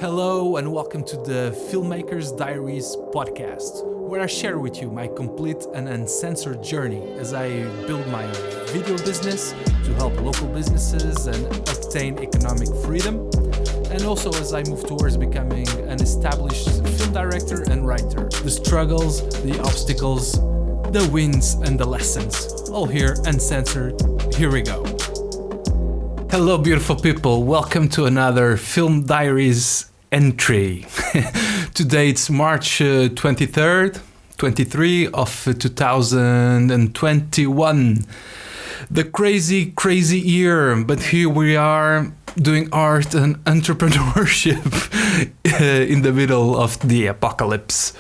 Hello and welcome to the Filmmakers Diaries podcast, where I share with you my complete and uncensored journey as I build my video business to help local businesses and obtain economic freedom, and also as I move towards becoming an established film director and writer. The struggles, the obstacles, the wins and the lessons, all here uncensored. Here we go. Hello beautiful people, welcome to another Film Diaries entry. Today it's March 23rd, 23 of 2021. The crazy year, but here we are doing art and entrepreneurship in the middle of the apocalypse.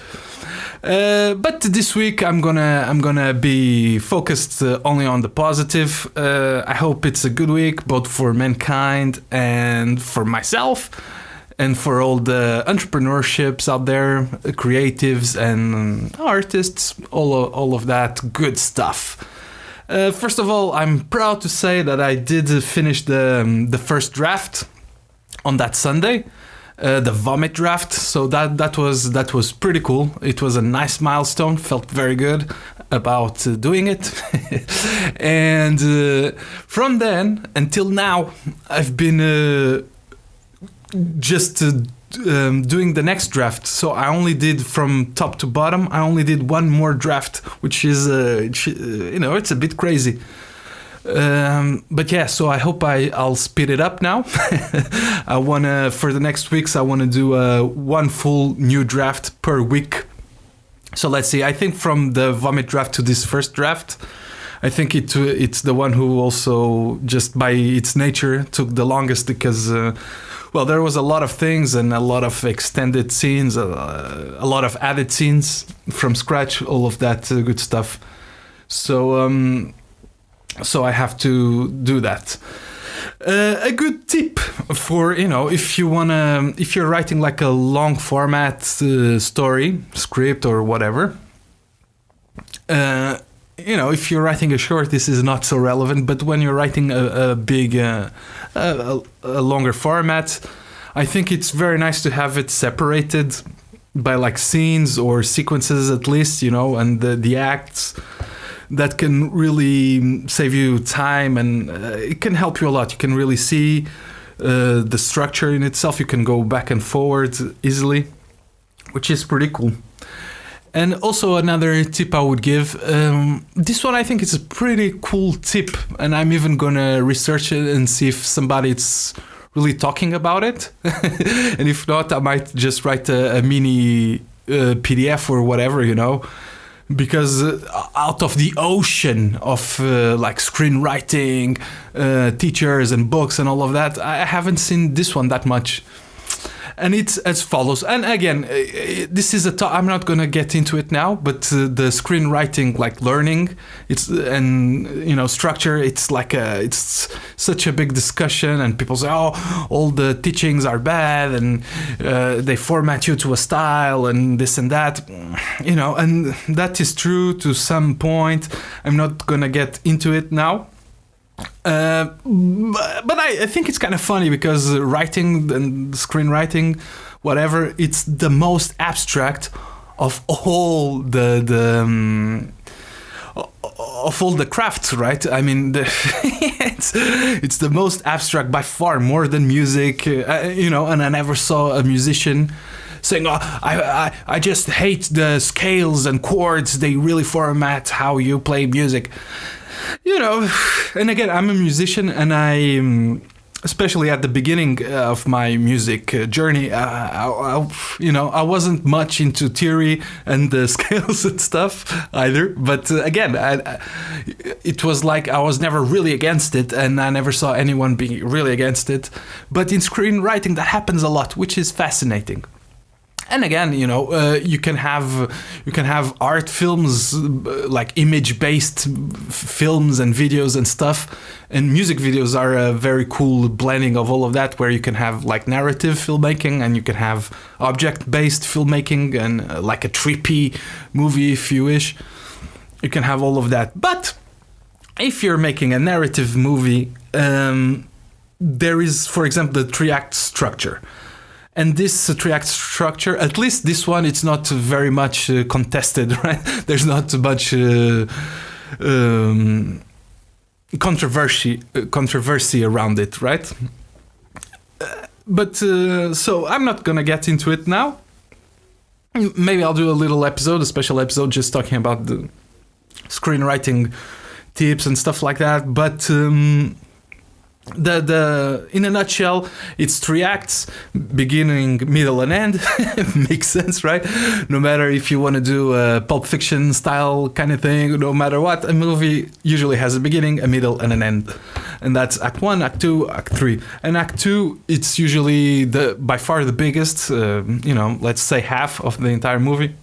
But this week I'm gonna be focused only on the positive. I hope it's a good week, both for mankind and for myself, and for all the entrepreneurships out there, creatives and artists, all of that good stuff. First of all, I'm proud to say that I did finish the first draft on that Sunday. The vomit draft, so that was pretty cool. It was a nice milestone. Felt very good about doing it, and from then until now, I've been just doing the next draft. So I only did from top to bottom. I only did one more draft, which is it's a bit crazy. But yeah, so I hope I'll speed it up now. I wanna, for the next weeks, I wanna do one full new draft per week. So let's see. I think from the vomit draft to this first draft, I think it's the one who also, just by its nature, took the longest because there was a lot of things and a lot of extended scenes, a lot of added scenes from scratch, all of that good stuff. So I have to do that. A good tip for, if you're writing like a long format story, script or whatever, if you're writing a short, this is not so relevant, but when you're writing a big, a longer format, I think it's very nice to have it separated by like scenes or sequences at least, and the acts. That can really save you time, and it can help you a lot. You can really see the structure in itself. You can go back and forward easily, which is pretty cool. And also another tip I would give, this one I think is a pretty cool tip, and I'm even gonna research it and see if somebody's really talking about it. And if not, I might just write a mini PDF or whatever, because out of the ocean of like screenwriting, teachers and books and all of that, I haven't seen this one that much. And it's as follows. And again, this is I'm not going to get into it now, but the screenwriting, like learning, structure, it's such a big discussion, and people say, all the teachings are bad, and they format you to a style and this and that, and that is true to some point. I'm not going to get into it now. But I think it's kind of funny because writing and screenwriting, whatever, it's the most abstract of all of all the crafts, right? I mean, it's the most abstract by far, more than music, and I never saw a musician saying, I just hate the scales and chords, they really format how you play music. And again, I'm a musician, and I, especially at the beginning of my music journey, I wasn't much into theory and the scales and stuff either. But again, it was like I was never really against it, and I never saw anyone being really against it. But in screenwriting, that happens a lot, which is fascinating. And again, you can have art films, like image-based films and videos and stuff. And music videos are a very cool blending of all of that, where you can have like narrative filmmaking, and you can have object-based filmmaking, and like a trippy movie, if you wish. You can have all of that. But if you're making a narrative movie, there is, for example, the 3-act structure. And this three-act structure, at least this one, it's not very much contested, right? There's not much controversy around it, right? But so I'm not gonna get into it now. Maybe I'll do a little episode, a special episode, just talking about the screenwriting tips and stuff like that. But the in a nutshell, it's three acts, beginning, middle, and end. Makes sense, right? No matter if you want to do a Pulp Fiction style kind of thing, no matter what, a movie usually has a beginning, a middle, and an end. And that's Act 1, Act 2, Act 3. And Act 2, it's usually by far the biggest, let's say half of the entire movie.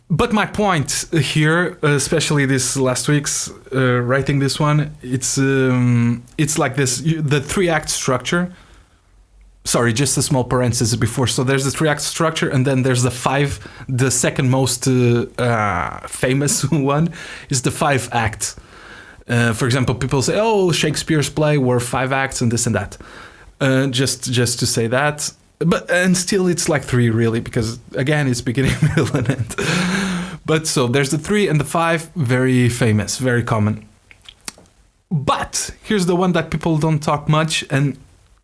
But my point here, especially this last week's writing this one, it's like this: the three-act structure. Sorry, just a small parenthesis before. So there's the three-act structure, and then there's the second most famous one is the 5-act. For example, people say, "Oh, Shakespeare's play were 5 acts and this and that." Just to say that. And still it's like 3 really, because again it's beginning, middle, and end. But so there's the 3 and the 5, very famous, very common. But here's the one that people don't talk much, and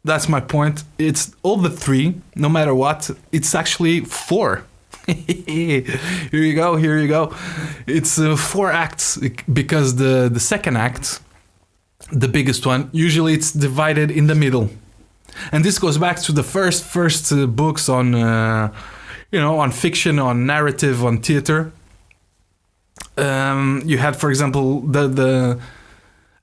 that's my point. It's all the 3, no matter what, it's actually 4. Here you go. It's 4 acts, because the second act, the biggest one, usually it's divided in the middle. And this goes back to the first books on, on fiction, on narrative, on theater. You had, for example, the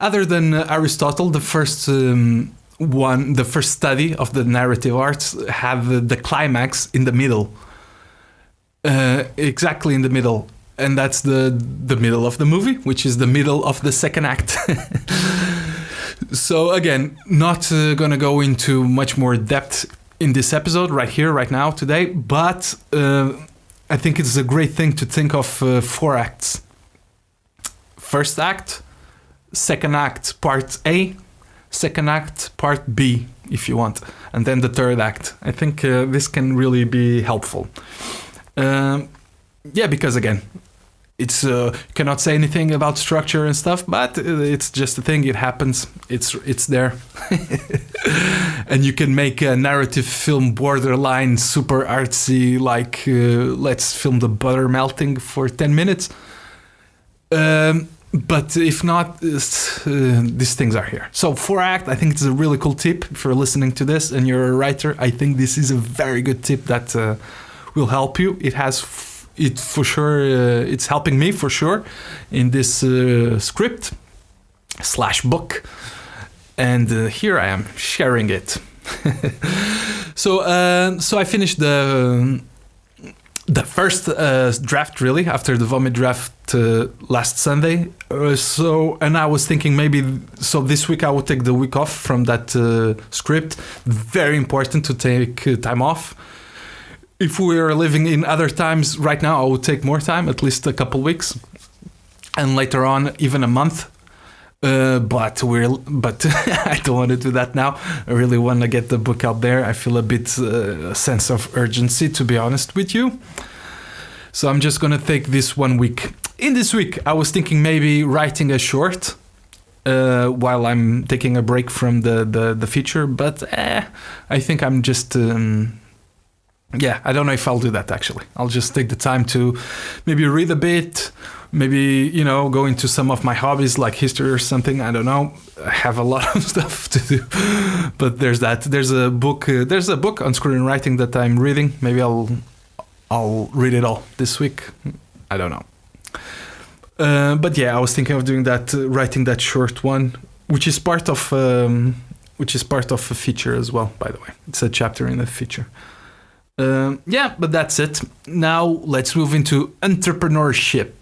other than Aristotle, the first the first study of the narrative arts had the climax in the middle, exactly in the middle, and that's the middle of the movie, which is the middle of the second act. So again, not gonna go into much more depth in this episode right here, right now, today, but I think it's a great thing to think of 4 acts. First act, second act, part A, second act, part B, if you want, and then the third act. I think this can really be helpful. Because again, it's you cannot say anything about structure and stuff, but it's just a thing. It happens. It's there, and you can make a narrative film borderline super artsy, like let's film the butter melting for 10 minutes. But if not, these things are here. So 4-act, I think it's a really cool tip. If you're listening to this and you're a writer, I think this is a very good tip that will help you. It for sure, it's helping me for sure in this script / book, and here I am sharing it. So I finished the first draft really after the vomit draft last Sunday. And I was thinking maybe this week I would take the week off from that script. Very important to take time off. If we were living in other times right now, I would take more time, at least a couple weeks, and later on even a month. But I don't want to do that now. I really want to get the book out there. I feel a bit a sense of urgency, to be honest with you. So I'm just gonna take this 1 week. In this week, I was thinking maybe writing a short while I'm taking a break from the feature. But I think I'm just. I don't know if I'll do that actually. I'll just take the time to maybe read a bit, maybe, go into some of my hobbies like history or something. I don't know. I have a lot of stuff to do. But there's that. There's a book on screenwriting that I'm reading. Maybe I'll read it all this week. I don't know. But yeah, I was thinking of doing that, writing that short one, which is part of a feature as well, by the way. It's a chapter in a feature. But that's it. Now let's move into entrepreneurship.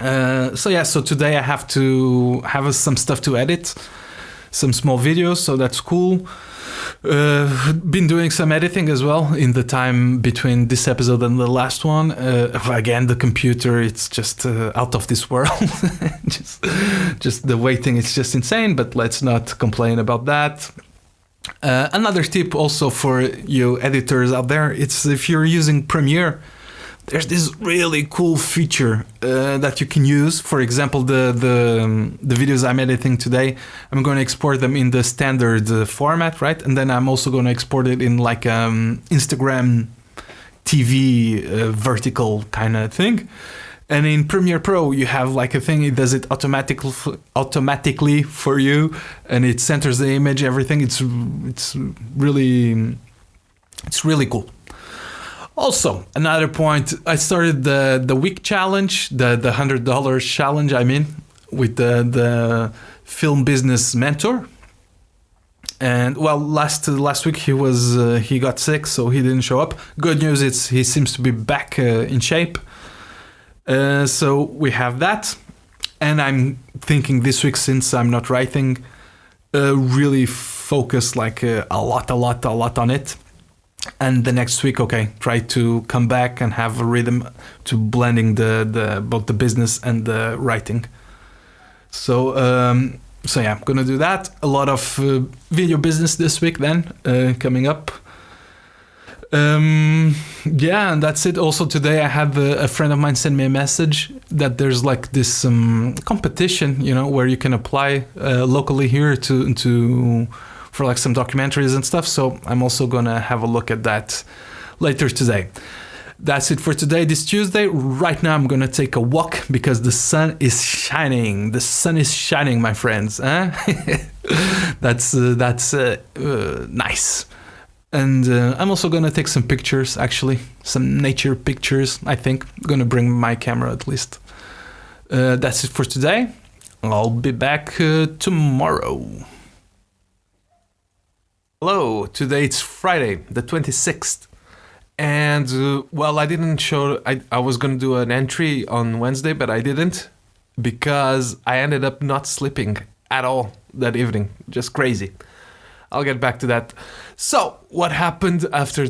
So today I have to have some stuff to edit, some small videos, so that's cool. Been doing some editing as well in the time between this episode and the last one. Again, the computer, it's just out of this world. just the waiting, it's just insane, but let's not complain about that. Another tip also for you editors out there, it's if you're using Premiere, there's this really cool feature that you can use. For example, the videos I'm editing today, I'm going to export them in the standard format, right? And then I'm also going to export it in like Instagram TV vertical kind of thing. And in Premiere Pro, you have like a thing, it does it automatically for you, and it centers the image, everything. It's really cool. Also, another point, I started the week challenge, the $100 challenge, I mean, with the film business mentor. And well, last week he got sick, so he didn't show up. Good news is he seems to be back in shape. So we have that, and I'm thinking this week, since I'm not writing, really focus like a lot on it. And the next week, okay, try to come back and have a rhythm to blending the both the business and the writing. So yeah, I'm gonna do that. A lot of video business this week then coming up. Yeah, and that's it. Also today I had a friend of mine send me a message that there's like this competition, you know, where you can apply locally here to for like some documentaries and stuff. So I'm also gonna have a look at that later today. That's it for today, this Tuesday. Right now I'm gonna take a walk because the sun is shining. The sun is shining, my friends. Huh? That's nice. And I'm also gonna take some pictures, actually, some nature pictures. I think I'm gonna bring my camera at least. That's it for today. I'll be back tomorrow. Hello, today it's Friday, the 26th. And well, I didn't show. I was gonna do an entry on Wednesday, but I didn't because I ended up not sleeping at all that evening. Just crazy. I'll get back to that. So, what happened after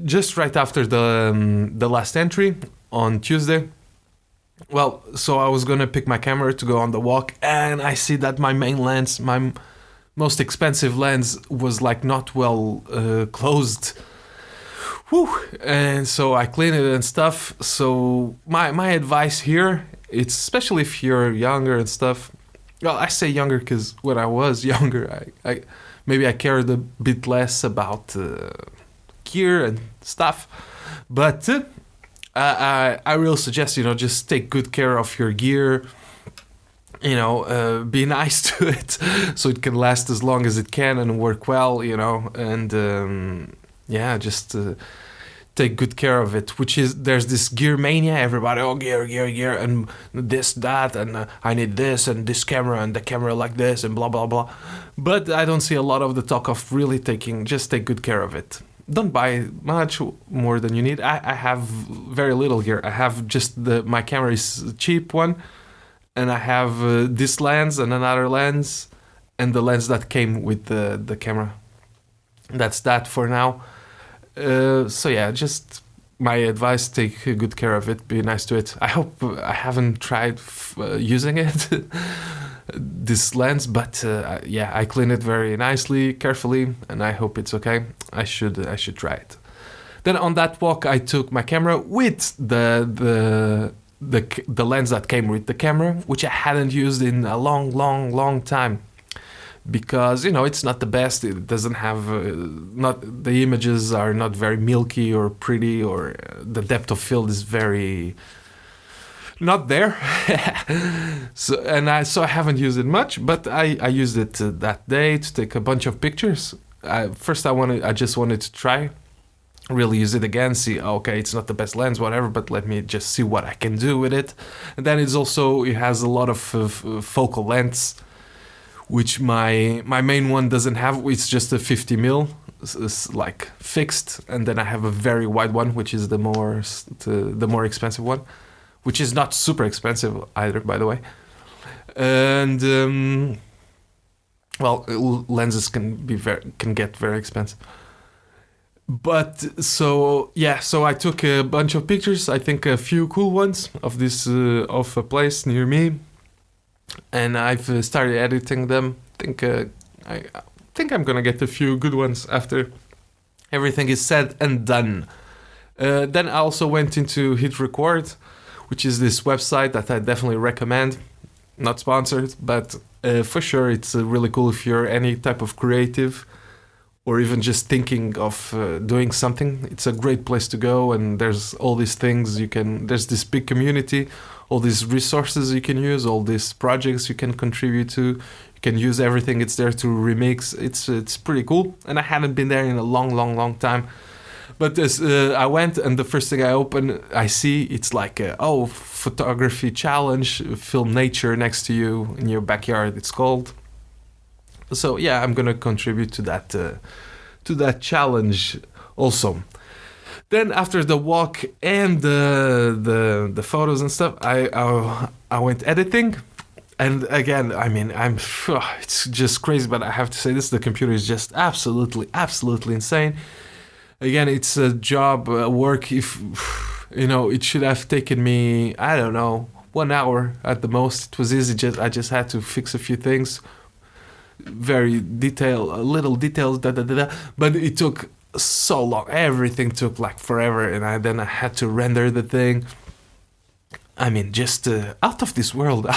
just right after the last entry on Tuesday? Well, so I was gonna pick my camera to go on the walk, and I see that my main lens, my most expensive lens, was like not well closed. Whew. And so I cleaned it and stuff. So my advice here, it's especially if you're younger and stuff. Well, I say younger because when I was younger, I maybe I cared a bit less about gear and stuff. But I really suggest, just take good care of your gear. Be nice to it so it can last as long as it can and work well, and just take good care of it, there's this gear mania. Everybody, gear, and this, that, and I need this, and this camera, and the camera like this, and blah, blah, blah. But I don't see a lot of the talk of really just take good care of it. Don't buy much more than you need. I have very little gear. I have just my camera is a cheap one, and I have this lens and another lens, and the lens that came with the camera. That's that for now. So yeah, just my advice, take good care of it, be nice to it. I hope I haven't tried using it, this lens, but I clean it very nicely, carefully, and I hope it's okay. I should try it. Then on that walk, I took my camera with the lens that came with the camera, which I hadn't used in a long time. Because it's not the best. It doesn't have the images are not very milky or pretty, or the depth of field is very not there. So I haven't used it much, but I used it that day to take a bunch of pictures. First I just wanted to try, really use it again, see, okay, it's not the best lens, whatever, but let me just see what I can do with it. And then it has a lot of focal lengths, which my main one doesn't have. It's just a 50mm, it's like fixed, and then I have a very wide one, which is the more expensive one, which is not super expensive either, by the way. And lenses can get very expensive. But so I took a bunch of pictures. I think a few cool ones of this of a place near me. And I've started editing them. I think think I'm gonna get a few good ones after everything is said and done. Then I also went into Hit Record, which is this website that I definitely recommend. Not sponsored, but for sure it's really cool if you're any type of creative or even just thinking of doing something. It's a great place to go, and there's all these things there's this big community, all these resources you can use, all these projects you can contribute to. You can use everything. It's there to remix. It's pretty cool, and I hadn't been there in a long time. But I went, and the first thing I open, I see it's like photography challenge, film nature next to you in your backyard. It's called. So yeah, I'm gonna contribute to that challenge also. Then after the walk and the photos and stuff, I went editing. And again, I mean, it's just crazy, but I have to say this: the computer is just absolutely insane. Again, it's a job, work. If it should have taken me, I don't know, 1 hour at the most. It was easy. I just had to fix a few things, very little details, but it took so long. Everything took like forever, and then I had to render the thing. I mean, just out of this world.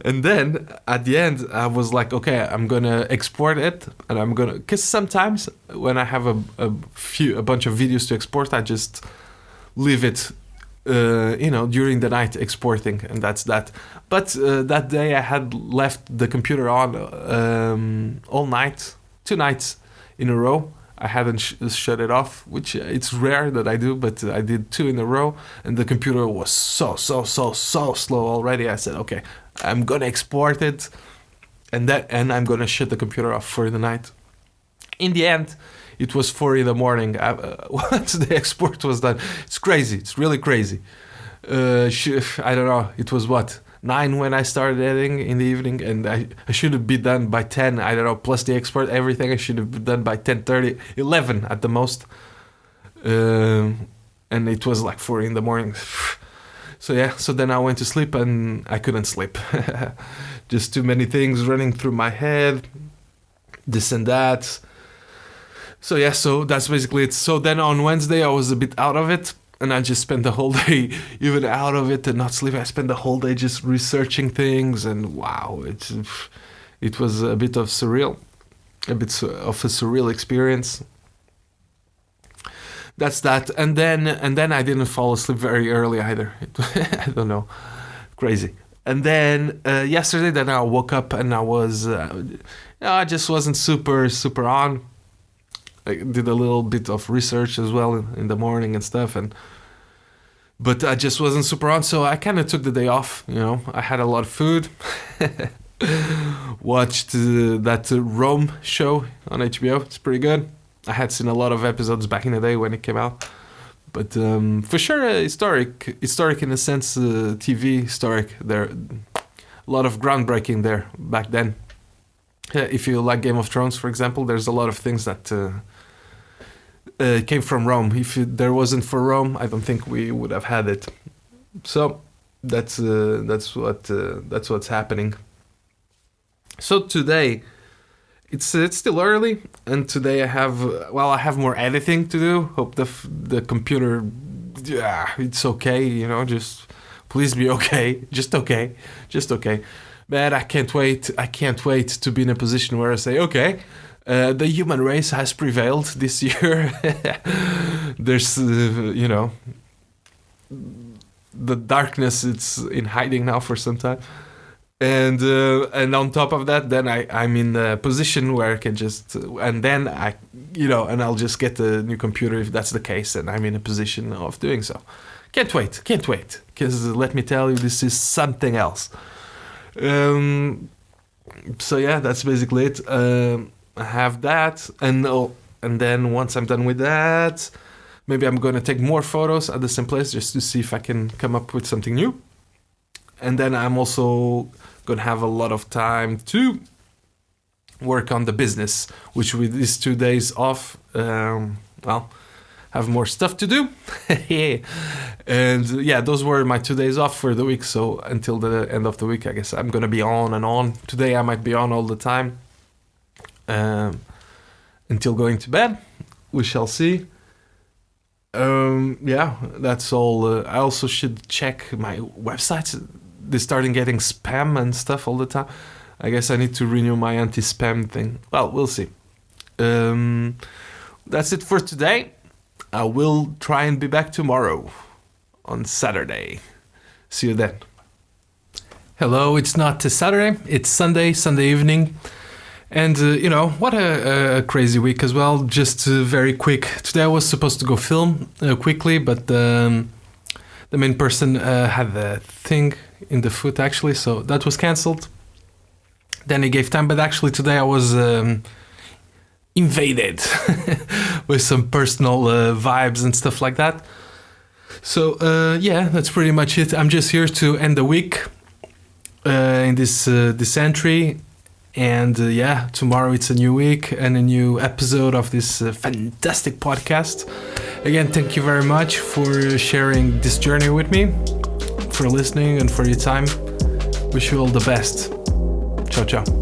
And then at the end, I was like, okay, I'm gonna export it, and because sometimes when I have a bunch of videos to export, I just leave it, during the night exporting, and that's that. But that day I had left the computer on all night, 2 nights in a row. I hadn't shut it off, which it's rare that I do, but I did 2 in a row, and the computer was so slow already. I said, okay, I'm gonna export it, and I'm gonna shut the computer off for the night. In the end, it was 4 in the morning. Once the export was done, it's crazy. It's really crazy. I don't know. It was 9 when I started editing in the evening, and I should have been done by 10. I don't know, plus the export, everything. I should have been done by 10:30, 11 at the most. And it was like 4 in the morning. So yeah, so then I went to sleep, and I couldn't sleep. Just too many things running through my head, this and that. So yeah, so that's basically it. So then on Wednesday, I was a bit out of it. And I just spent the whole day even out of it and not sleeping. I spent the whole day just researching things, and wow, it was a bit of a surreal experience. That's that. And then I didn't fall asleep very early either. I don't know, crazy. And then yesterday, then I woke up and I just wasn't super on. I did a little bit of research as well in the morning and stuff, but I just wasn't super on, so I kind of took the day off. I had a lot of food, watched that Rome show on HBO. It's pretty good. I had seen a lot of episodes back in the day when it came out, but for sure historic in a sense, TV historic. There, a lot of groundbreaking there back then. If you like Game of Thrones, for example, there's a lot of things that came from Rome. If there wasn't for Rome, I don't think we would have had it. So that's what's happening. So today, it's still early, and today I have more editing to do. Hope the computer, it's okay. Just please be okay. Just okay. Man, I can't wait. To be in a position where I say, okay, the human race has prevailed this year. There's, the darkness, it's in hiding now for some time. And on top of that, then I'm in a position where I can just, and then and I'll just get a new computer if that's the case, and I'm in a position of doing so. Can't wait. Because let me tell you, this is something else. So yeah, that's basically it. I have that, and then once I'm done with that, maybe I'm gonna take more photos at the same place just to see if I can come up with something new. And then I'm also gonna have a lot of time to work on the business, which with these 2 days off, have more stuff to do. And yeah, those were my 2 days off for the week. So until the end of the week, I guess I'm gonna be on and on. Today I might be on all the time until going to bed. We shall see. Yeah, that's all. I also should check my websites. They're starting getting spam and stuff all the time. I guess I need to renew my anti-spam thing. Well, we'll see. That's it for today. I will try and be back tomorrow on Saturday. See you then. Hello, it's not Saturday, it's Sunday evening. And, what a crazy week as well. Just very quick. Today I was supposed to go film quickly, but the main person had a thing in the foot, actually, so that was cancelled. Then he gave time, but actually today I was invaded with some personal vibes and stuff like that. So, yeah, that's pretty much it. I'm just here to end the week in this entry. And yeah, tomorrow it's a new week and a new episode of this fantastic podcast. Again, thank you very much for sharing this journey with me, for listening and for your time. Wish you all the best. Ciao, ciao.